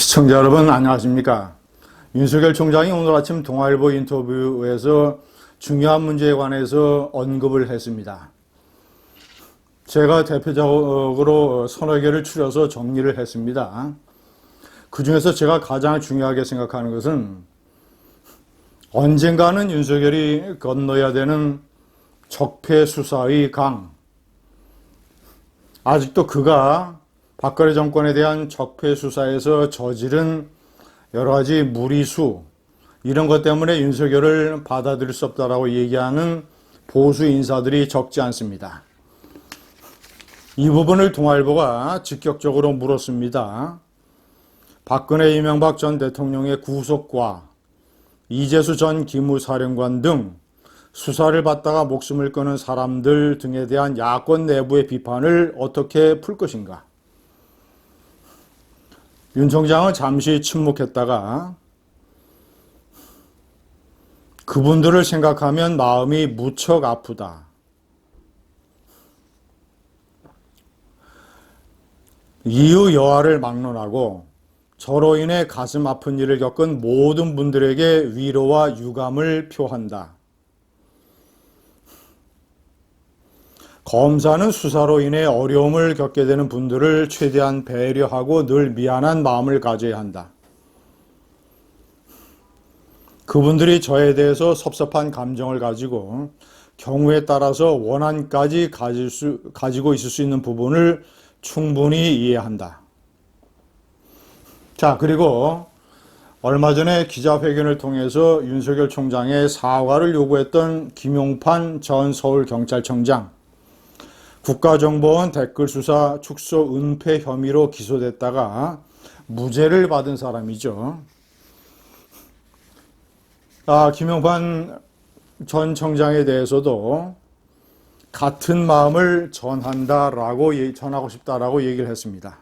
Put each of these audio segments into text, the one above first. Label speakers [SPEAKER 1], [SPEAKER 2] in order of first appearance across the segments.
[SPEAKER 1] 시청자 여러분 안녕하십니까? 윤석열 총장이 오늘 아침 동아일보 인터뷰에서 중요한 문제에 관해서 언급을 했습니다. 제가 대표적으로 서너 개를 추려서 정리를 했습니다. 그 중에서 제가 가장 중요하게 생각하는 것은 언젠가는 윤석열이 건너야 되는 적폐 수사의 강. 아직도 그가 박근혜 정권에 대한 적폐 수사에서 저지른 여러 가지 무리수, 이런 것 때문에 윤석열을 받아들일 수 없다라고 얘기하는 보수 인사들이 적지 않습니다. 이 부분을 동아일보가 직격적으로 물었습니다. 박근혜 이명박 전 대통령의 구속과 이재수 전 기무사령관 등 수사를 받다가 목숨을 끊은 사람들 등에 대한 야권 내부의 비판을 어떻게 풀 것인가? 윤 총장은 잠시 침묵했다가 그분들을 생각하면 마음이 무척 아프다. 이유 여하를 막론하고 저로 인해 가슴 아픈 일을 겪은 모든 분들에게 위로와 유감을 표한다. 검사는 수사로 인해 어려움을 겪게 되는 분들을 최대한 배려하고 늘 미안한 마음을 가져야 한다. 그분들이 저에 대해서 섭섭한 감정을 가지고 경우에 따라서 원한까지 가지고 있을 수 있는 부분을 충분히 이해한다. 자, 그리고 얼마 전에 기자회견을 통해서 윤석열 총장의 사과를 요구했던 김용판 전 서울경찰청장, 국가정보원 댓글수사 축소 은폐 혐의로 기소됐다가 무죄를 받은 사람이죠. 김용판 전 청장에 대해서도 같은 마음을 전하고 싶다라고 얘기를 했습니다.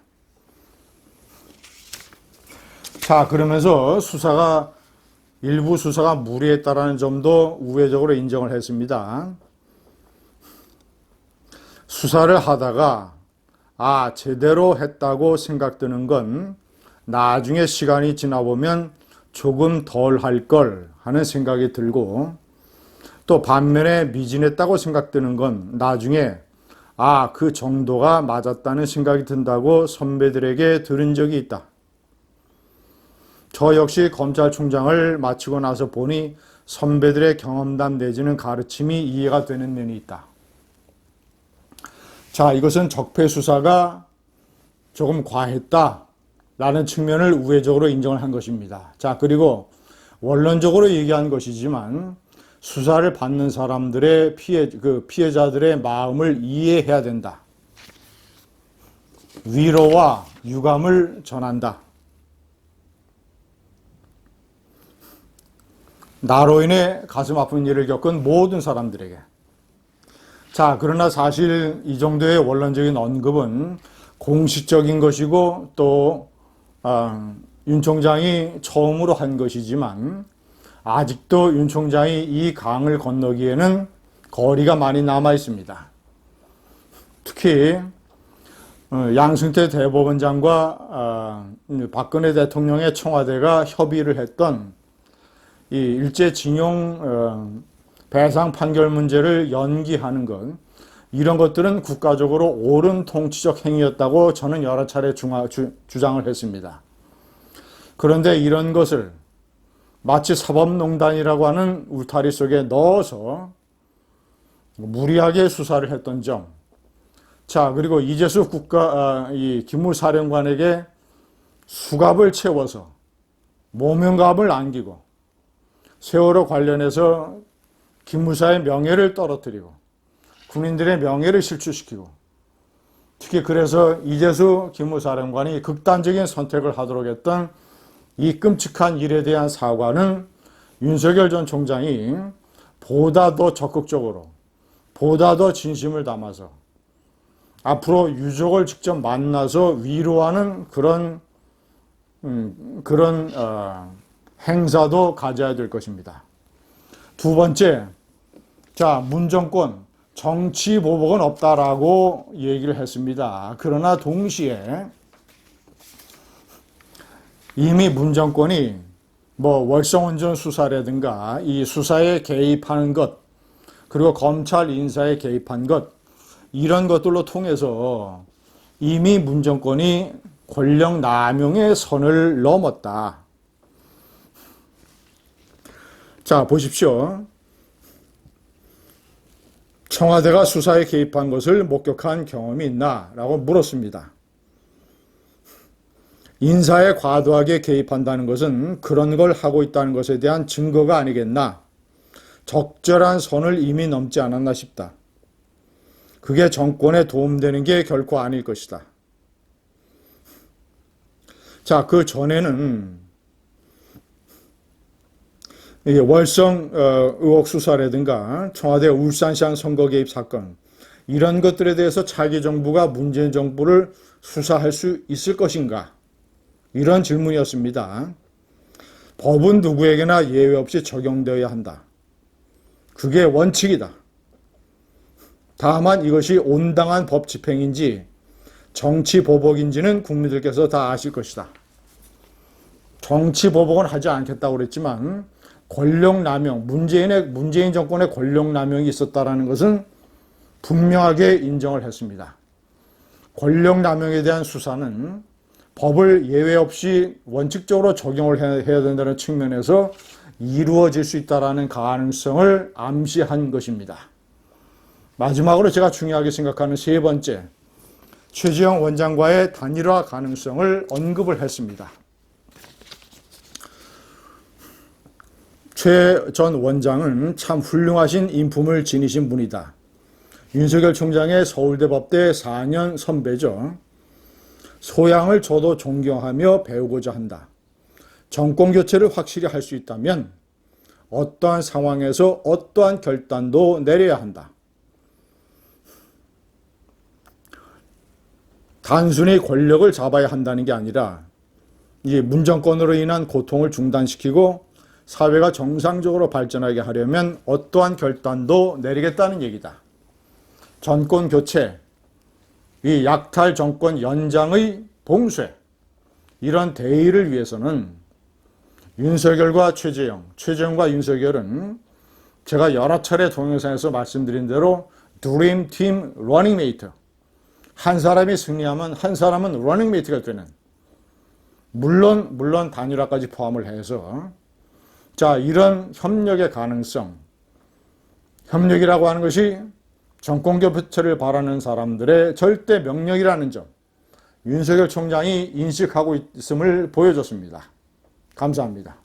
[SPEAKER 1] 자, 그러면서 일부 수사가 무리했다라는 점도 우회적으로 인정을 했습니다. 수사를 하다가 제대로 했다고 생각드는 건 나중에 시간이 지나보면 조금 덜 할 걸 하는 생각이 들고, 또 반면에 미진했다고 생각드는 건 나중에 그 정도가 맞았다는 생각이 든다고 선배들에게 들은 적이 있다. 저 역시 검찰총장을 마치고 나서 보니 선배들의 경험담 내지는 가르침이 이해가 되는 면이 있다. 자, 이것은 적폐 수사가 조금 과했다라는 측면을 우회적으로 인정을 한 것입니다. 자, 그리고 원론적으로 얘기한 것이지만 수사를 받는 사람들의 피해자들의 마음을 이해해야 된다. 위로와 유감을 전한다. 나로 인해 가슴 아픈 일을 겪은 모든 사람들에게. 자, 그러나 사실 이 정도의 원론적인 언급은 공식적인 것이고 또 윤 총장이 처음으로 한 것이지만 아직도 윤 총장이 이 강을 건너기에는 거리가 많이 남아 있습니다. 특히 양승태 대법원장과 박근혜 대통령의 청와대가 협의를 했던 이 일제징용 배상 판결 문제를 연기하는 것, 이런 것들은 국가적으로 옳은 통치적 행위였다고 저는 여러 차례 주장을 했습니다. 그런데 이런 것을 마치 사법농단이라고 하는 울타리 속에 넣어서 무리하게 수사를 했던 점. 자, 그리고 이재수 기무사령관에게 수갑을 채워서 모명갑을 안기고 세월호 관련해서 기무사의 명예를 떨어뜨리고 군인들의 명예를 실추시키고, 특히 그래서 이재수 기무사령관이 극단적인 선택을 하도록 했던 이 끔찍한 일에 대한 사과는 윤석열 전 총장이 보다 더 적극적으로, 보다 더 진심을 담아서 앞으로 유족을 직접 만나서 위로하는 그런 행사도 가져야 될 것입니다. 두 번째, 자, 문정권 정치 보복은 없다라고 얘기를 했습니다. 그러나 동시에 이미 문 정권이 뭐 월성원전 수사라든가 이 수사에 개입하는 것, 그리고 검찰 인사에 개입한 것, 이런 것들로 통해서 이미 문 정권이 권력 남용의 선을 넘었다. 자, 보십시오. 청와대가 수사에 개입한 것을 목격한 경험이 있나? 라고 물었습니다. 인사에 과도하게 개입한다는 것은 그런 걸 하고 있다는 것에 대한 증거가 아니겠나? 적절한 선을 이미 넘지 않았나 싶다. 그게 정권에 도움되는 게 결코 아닐 것이다. 자, 그 전에는 월성 의혹 수사라든가 청와대 울산시장 선거 개입 사건, 이런 것들에 대해서 차기 정부가 문재인 정부를 수사할 수 있을 것인가? 이런 질문이었습니다. 법은 누구에게나 예외 없이 적용되어야 한다. 그게 원칙이다. 다만 이것이 온당한 법 집행인지 정치 보복인지는 국민들께서 다 아실 것이다. 정치 보복은 하지 않겠다고 그랬지만 권력 남용, 문재인 정권의 권력 남용이 있었다라는 것은 분명하게 인정을 했습니다. 권력 남용에 대한 수사는 법을 예외 없이 원칙적으로 적용을 해야 된다는 측면에서 이루어질 수 있다는 가능성을 암시한 것입니다. 마지막으로 제가 중요하게 생각하는 세 번째, 최재형 원장과의 단일화 가능성을 언급을 했습니다. 최 전 원장은 참 훌륭하신 인품을 지니신 분이다. 윤석열 총장의 서울대 법대 4년 선배죠. 소양을 저도 존경하며 배우고자 한다. 정권 교체를 확실히 할 수 있다면 어떠한 상황에서 어떠한 결단도 내려야 한다. 단순히 권력을 잡아야 한다는 게 아니라 이 문정권으로 인한 고통을 중단시키고 사회가 정상적으로 발전하게 하려면 어떠한 결단도 내리겠다는 얘기다. 정권 교체, 이 약탈 정권 연장의 봉쇄, 이런 대의를 위해서는 윤석열과 최재형과 윤석열은 제가 여러 차례 동영상에서 말씀드린 대로 드림 팀 러닝메이트, 한 사람이 승리하면 한 사람은 러닝메이트가 되는, 물론 단일화까지 포함을 해서, 자, 이런 협력의 가능성, 협력이라고 하는 것이 정권 교체를 바라는 사람들의 절대 명령이라는 점, 윤석열 총장이 인식하고 있음을 보여줬습니다. 감사합니다.